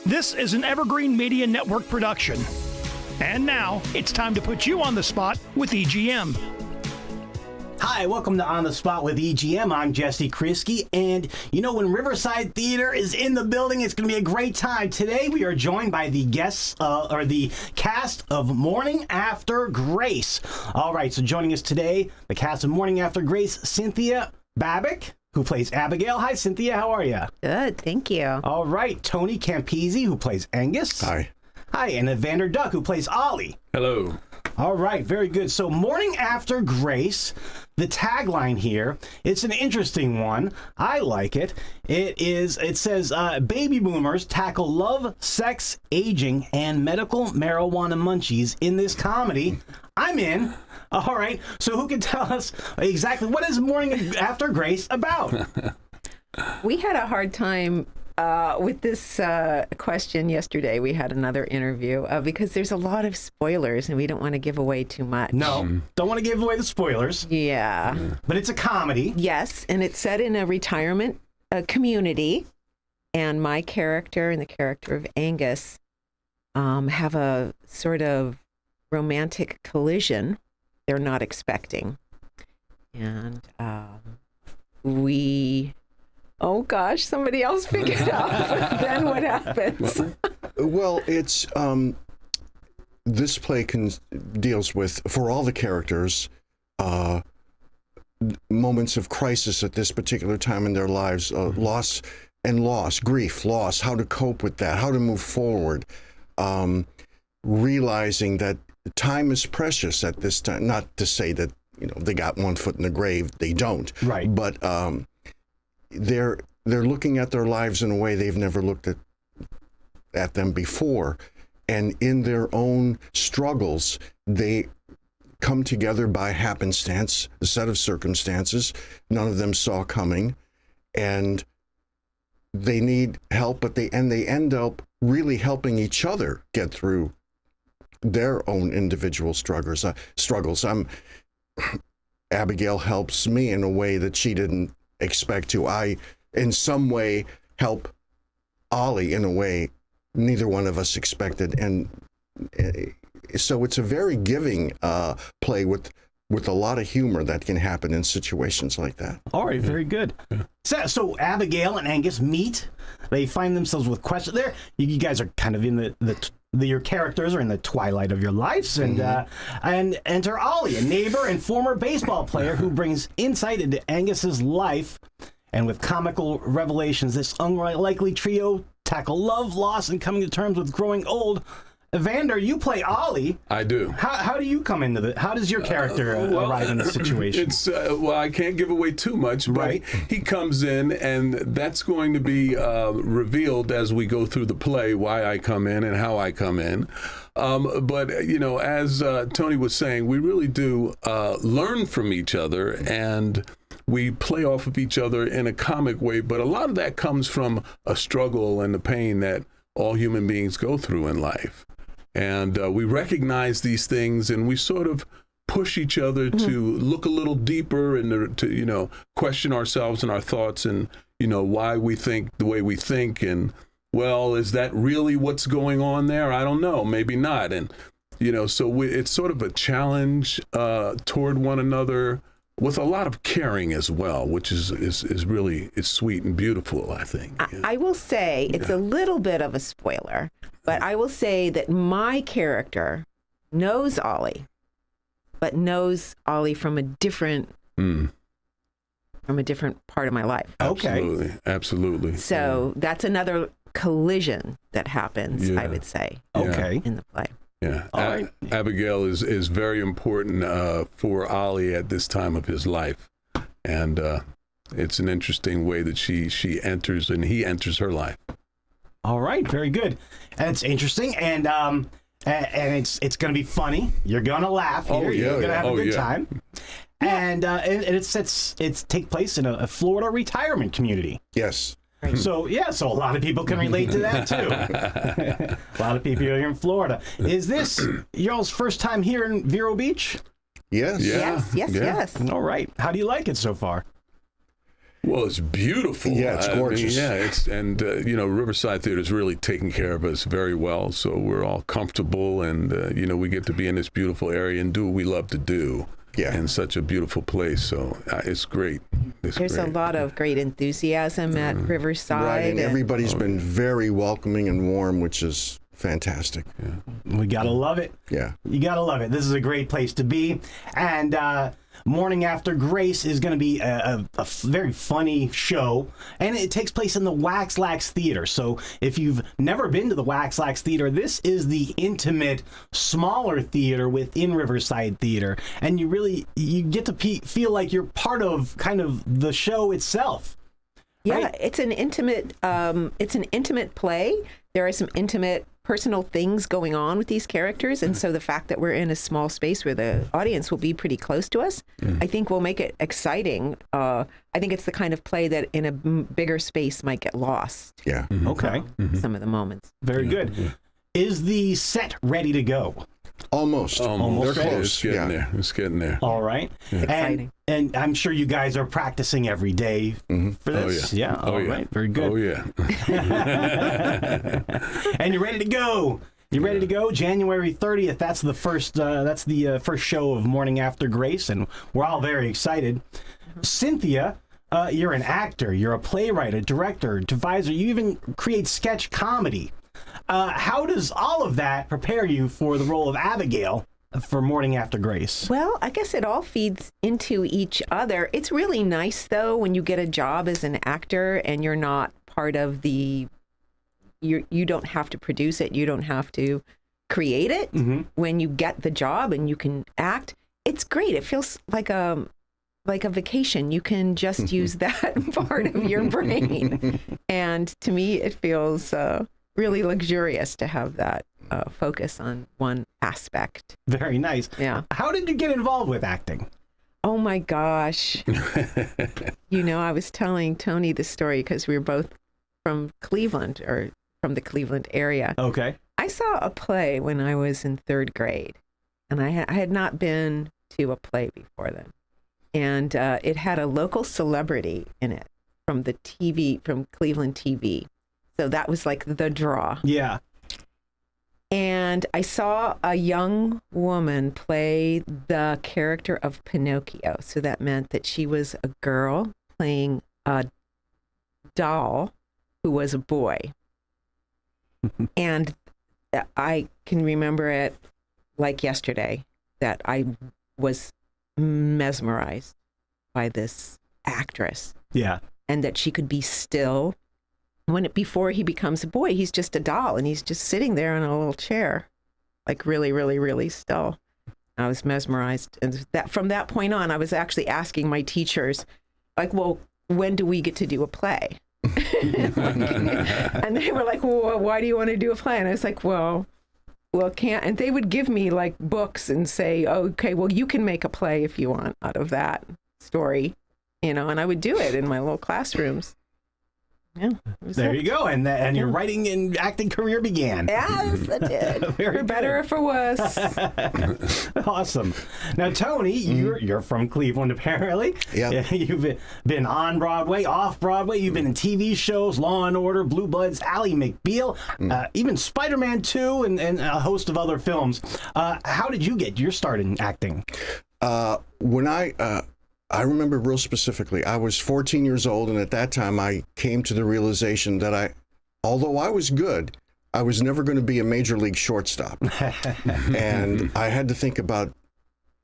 This is an Evergreen Media Network production. And now, it's time to put you on the spot with EGM. Hi, welcome to On the Spot with EGM. I'm Jesse Krisky, and you know, when Riverside Theater is in the building, it's going to be a great time. Today, we are joined by the guests, or the cast of Morning After Grace. All right, so joining us today, the cast of Morning After Grace, Cynthia Babak, who plays Abigail. Hi, Cynthia. How are you? Good, thank you. All right. Tony Campisi, who plays Angus. Hi. Hi. And Evander Duck, who plays Ollie. Hello. All right. Very good. So, Morning After Grace, the tagline here, it's an interesting one. I like it. It says, baby boomers tackle love, sex, aging, and medical marijuana munchies in this comedy. I'm in. All right. So who can tell us exactly what is Morning After Grace about? We had a hard time with this question yesterday. We had another interview because there's a lot of spoilers and we don't want to give away too much. No, don't want to give away the spoilers. Yeah. But it's a comedy. Yes, and it's set in a retirement community. And my character and the character of Angus have a sort of romantic collision they're not expecting. And oh gosh, somebody else figure it out. Then what happens? Well, it's this play deals with, for all the characters, moments of crisis at this particular time in their lives, loss, grief, loss, how to cope with that, how to move forward, realizing that time is precious at this time. Not to say that, you know, they got one foot in the grave. They don't. Right. But they're looking at their lives in a way they've never looked at them before. And in their own struggles, they come together by happenstance, a set of circumstances none of them saw coming. And they need help, but they end up really helping each other get through their own individual struggles. Abigail helps me in a way that she didn't expect to. I, in some way, help Ollie in a way neither one of us expected. And so it's a very giving play with a lot of humor that can happen in situations like that. All right, very good. So Abigail and Angus meet. They find themselves with questions. There, you guys are kind of in your characters are in the twilight of your lives, and enter Ollie, a neighbor and former baseball player who brings insight into Angus's life. And with comical revelations, this unlikely trio tackle love, loss, and coming to terms with growing old. Evander, you play Ollie. I do. How do you come into how does your character arrive in the situation? It's I can't give away too much, but right. He comes in, and that's going to be revealed as we go through the play, why I come in and how I come in. But, you know, as Tony was saying, we really do learn from each other, and we play off of each other in a comic way, but a lot of that comes from a struggle and the pain that all human beings go through in life. And we recognize these things, and we sort of push each other to look a little deeper and to, you know, question ourselves and our thoughts and, you know, why we think the way we think. And, well, is that really what's going on there? I don't know. Maybe not. And, you know, so it's sort of a challenge toward one another with a lot of caring as well, which is really, it's sweet and beautiful, I think. I will say it's a little bit of a spoiler, but I will say that my character knows Ollie, but knows Ollie from a different part of my life. Okay. Absolutely. So that's another collision that happens, I would say, okay, in the play. Yeah, right. Abigail is very important for Ollie at this time of his life, and it's an interesting way that she enters and he enters her life. All right, very good, and it's interesting, and it's going to be funny. You're going to laugh here. You're going to have a good time, and it take place in a Florida retirement community. Yes. So a lot of people can relate to that too. A lot of people are here in Florida. Is this y'all's first time here in Vero Beach? Yes. Yeah. Yes. All right. How do you like it so far? Well, it's beautiful. Yeah, it's gorgeous. Riverside Theater is really taking care of us very well. So we're all comfortable, and we get to be in this beautiful area and do what we love to do. Yeah, in such a beautiful place. So it's great. There's a lot of great enthusiasm at Riverside. Right, and everybody's been very welcoming and warm, which is fantastic. Yeah. We gotta love it. Yeah, you gotta love it. This is a great place to be, and Morning After Grace is going to be a very funny show, and it takes place in the Wax-Lax Theater. So if you've never been to the Wax-Lax Theater, this is the intimate, smaller theater within Riverside Theater, and you get to feel like you're part of kind of the show itself. Yeah, right? It's an intimate play. There are some intimate personal things going on with these characters, and so the fact that we're in a small space where the audience will be pretty close to us, I think will make it exciting. I think it's the kind of play that in a bigger space might get lost. Yeah. Okay. Some of the moments. Very good. Yeah. Is the set ready to go? Almost. They're close. It's getting there. It's getting there. All right. Yeah. And I'm sure you guys are practicing every day for this. Oh, yeah. All right. Very good. Oh, yeah. And you're ready to go. You ready to go? January 30th. That's the first. That's the first show of Morning After Grace, and we're all very excited. Cynthia, you're an actor. You're a playwright, a director, deviser. You even create sketch comedy. How does all of that prepare you for the role of Abigail for Morning After Grace? Well, I guess it all feeds into each other. It's really nice, though, when you get a job as an actor and you're not part of the... You don't have to produce it. You don't have to create it. When you get the job and you can act, it's great. It feels like a vacation. You can just use that part of your brain. And to me, it feels... really luxurious to have that focus on one aspect. Very nice. Yeah. How did you get involved with acting? Oh my gosh. I was telling Tony the story because we were both from Cleveland, or from the Cleveland area. Okay. I saw a play when I was in 3rd grade, and I had not been to a play before then. And it had a local celebrity in it from Cleveland TV. So that was like the draw. Yeah. And I saw a young woman play the character of Pinocchio. So that meant that she was a girl playing a doll who was a boy. And I can remember it like yesterday that I was mesmerized by this actress. Yeah. And that she could be still. Before he becomes a boy, he's just a doll, and he's just sitting there in a little chair, like really, really, really still. I was mesmerized. And from that point on, I was actually asking my teachers, like, well, when do we get to do a play? And they were like, well, why do you want to do a play? And I was like, well, can't. And they would give me like books and say, okay, well, you can make a play if you want out of that story, and I would do it in my little classrooms. Yeah, there you go, and your writing and acting career began. Yes, it did. For better or for worse. Awesome. Now, Tony, you're from Cleveland, apparently. Yeah. You've been on Broadway, off Broadway. You've been in TV shows, Law and Order, Blue Bloods, Ally McBeal, even Spider-Man 2, and a host of other films. How did you get your start in acting? When I remember real specifically, I was 14 years old, and at that time I came to the realization that although I was good, I was never going to be a major league shortstop. And I had to think about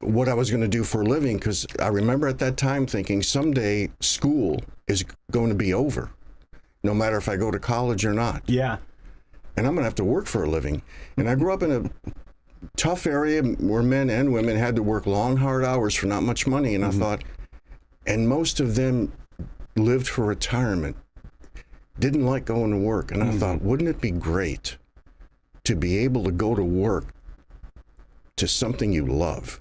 what I was going to do for a living, because I remember at that time thinking someday school is going to be over, no matter if I go to college or not. Yeah. And I'm going to have to work for a living. And I grew up in a tough area where men and women had to work long, hard hours for not much money. And I thought, and most of them lived for retirement, didn't like going to work. And I thought, wouldn't it be great to be able to go to work to something you love?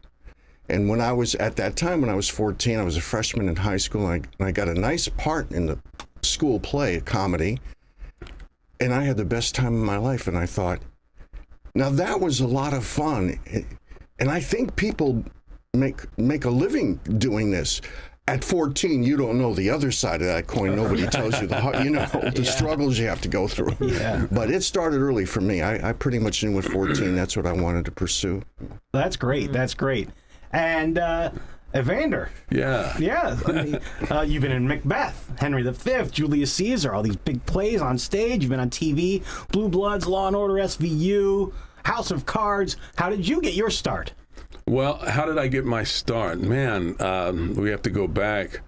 And when I was, at that time, when I was 14, I was a freshman in high school, and I got a nice part in the school play, a comedy, and I had the best time of my life. And I thought, now that was a lot of fun. And I think people make a living doing this. at 14, you don't know the other side of that coin. Nobody tells you the struggles you have to go through. Yeah. But it started early for me. I pretty much knew at 14 that's what I wanted to pursue. That's great. That's great. And Evander. Yeah. Yeah. You've been in Macbeth, Henry V, Julius Caesar, all these big plays on stage. You've been on TV, Blue Bloods, Law and Order, SVU, House of Cards. How did you get your start? Well, how did I get my start? Man, we have to go back.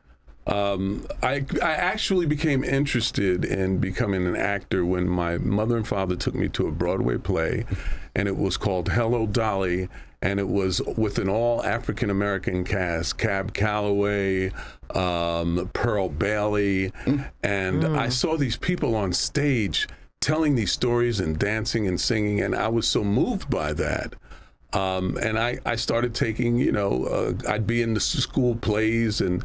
I actually became interested in becoming an actor when my mother and father took me to a Broadway play, and it was called Hello, Dolly, and it was with an all African-American cast, Cab Calloway, Pearl Bailey, and I saw these people on stage telling these stories and dancing and singing, and I was so moved by that. And I started taking, I'd be in the school plays and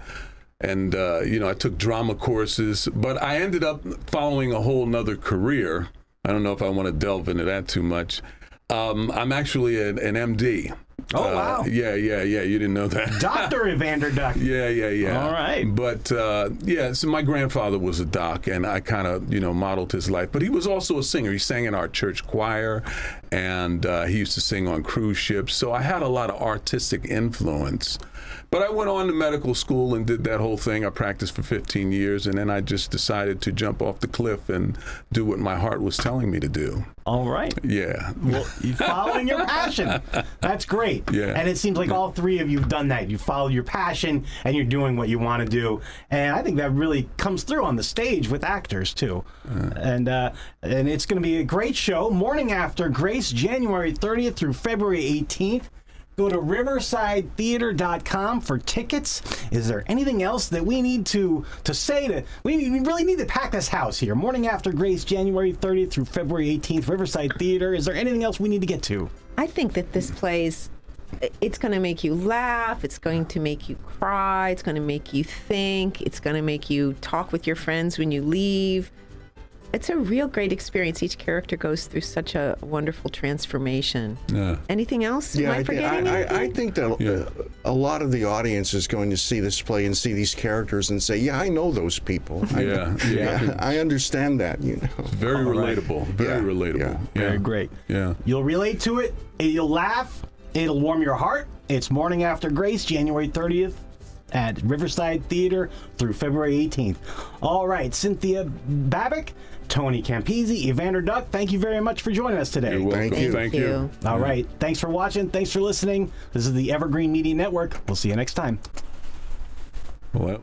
I took drama courses, but I ended up following a whole nother career. I don't know if I want to delve into that too much. I'm actually an MD. Oh, wow. Yeah. You didn't know that. Dr. Evander Duck. Yeah. All right. But, so my grandfather was a doc, and I kind of, modeled his life. But he was also a singer. He sang in our church choir, and he used to sing on cruise ships. So I had a lot of artistic influence. But I went on to medical school and did that whole thing. I practiced for 15 years, and then I just decided to jump off the cliff and do what my heart was telling me to do. All right. Yeah. Well, you're following your passion. That's great. Yeah. And it seems like all three of you have done that. You followed your passion, and you're doing what you want to do. And I think that really comes through on the stage with actors, too. And it's going to be a great show. Morning After Grace, January 30th through February 18th. Go to riversidetheater.com for tickets. Is there anything else that we need to say? We really need to pack this house here. Morning After Grace, January 30th through February 18th, Riverside Theater. Is there anything else we need to get to? I think that this plays, it's going to make you laugh. It's going to make you cry. It's going to make you think. It's going to make you talk with your friends when you leave. It's a real great experience. Each character goes through such a wonderful transformation. Yeah. Anything else? Am I forgetting anything? I think that a lot of the audience is going to see this play and see these characters and say, yeah, I know those people. I understand that, It's very relatable. Very relatable. Yeah. Very great. Yeah. You'll relate to it. You'll laugh. It'll warm your heart. It's Morning After Grace, January 30th. At Riverside Theater through February 18th. All right, Cynthia Babak, Tony Campisi, Evander Duck, thank you very much for joining us today. You're welcome. Thank you. All right, thanks for watching. Thanks for listening. This is the Evergreen Media Network. We'll see you next time. Well.